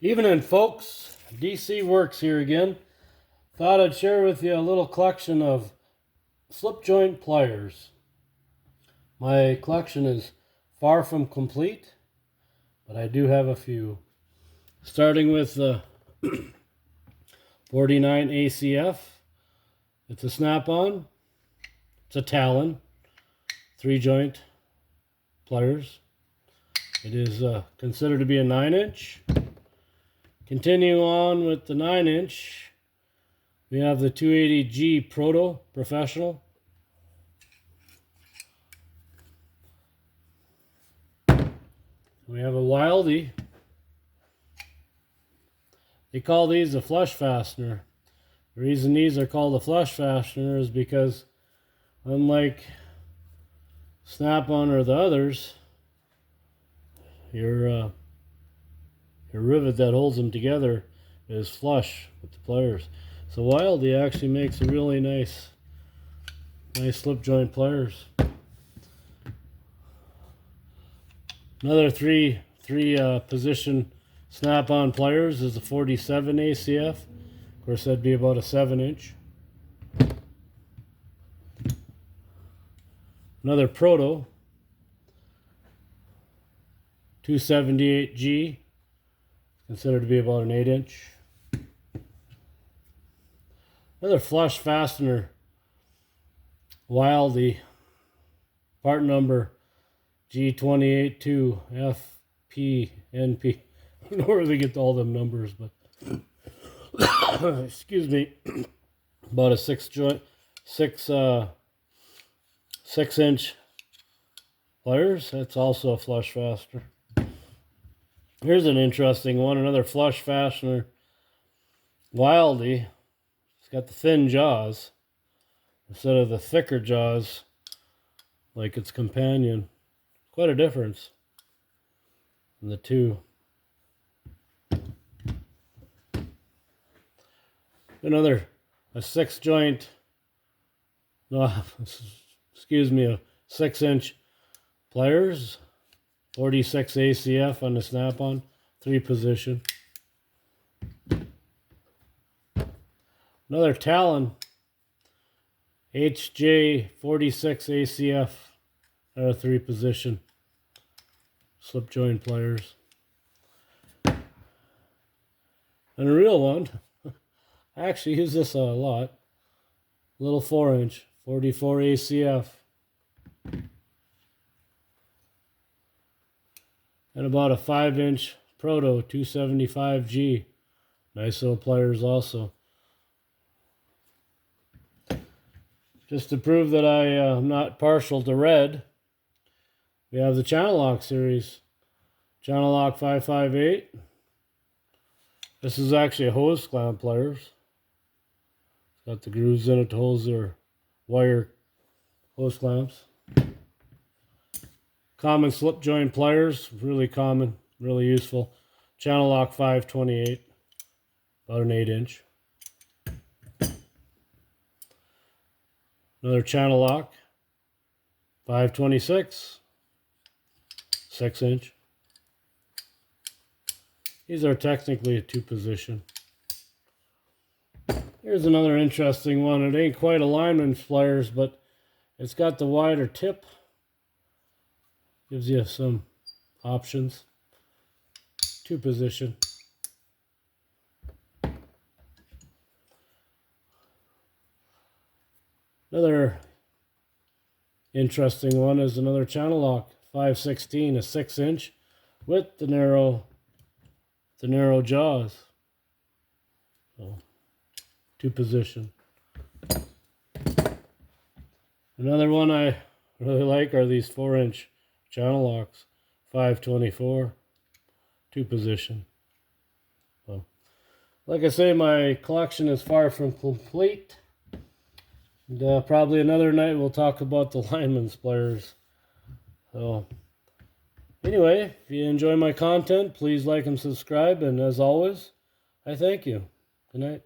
Evening, folks. DC Works here again. Thought I'd share with you a little collection of slip joint pliers. My collection is far from complete, but I do have a few. Starting with the 49 ACF. It's a snap-on. It's a Talon. 3-joint pliers. It is considered to be a 9-inch. Continuing on with the 9-inch, we have the 280G Proto Professional. We have a Wildie. They call these a flush fastener. The reason these are called a flush fastener is because, unlike Snap-on or the others, your rivet that holds them together is flush with the pliers. So Wildie actually makes a really nice slip joint pliers. Another three position snap-on pliers is the 47 ACF. Of course, that'd be about a 7-inch. Another Proto 278G, considered to be about an 8-inch. Another flush fastener Wildie, part number G282FPNP. I don't know where they get all them numbers, but excuse me. About a 6-inch pliers. That's also a flush fastener. Here's an interesting one, another flush fastener Wildie. It's got the thin jaws instead of the thicker jaws like its companion. Quite a difference in the two. A 6-joint, no, excuse me, a 6-inch pliers, 46 ACF on the snap-on, 3-position. Another Talon, HJ 46 ACF, 3-position slip joint pliers. And a real one, I actually use this a lot, little 4-inch, 44 ACF. And about a 5-inch Proto 275G. Nice little pliers also. Just to prove that I am not partial to red, we have the Channel Lock series. Channel Lock 558. This is actually a hose clamp pliers. It's got the grooves in it to hold their wire hose clamps. Common slip joint pliers, really common, really useful. Channel Lock 528, about an 8-inch. Another Channel Lock 526, 6-inch. These are technically a 2-position. Here's another interesting one. It ain't quite a lineman's pliers, but it's got the wider tip. Gives you some options. 2-position. Another interesting one is another Channel Lock 516, a 6-inch with the narrow jaws. So 2-position. Another one I really like are these 4-inch Channel Locks 524, 2-position. So, like I say, my collection is far from complete. And probably another night we'll talk about the lineman's pliers. So anyway, if you enjoy my content, please like and subscribe. And as always, I thank you. Good night.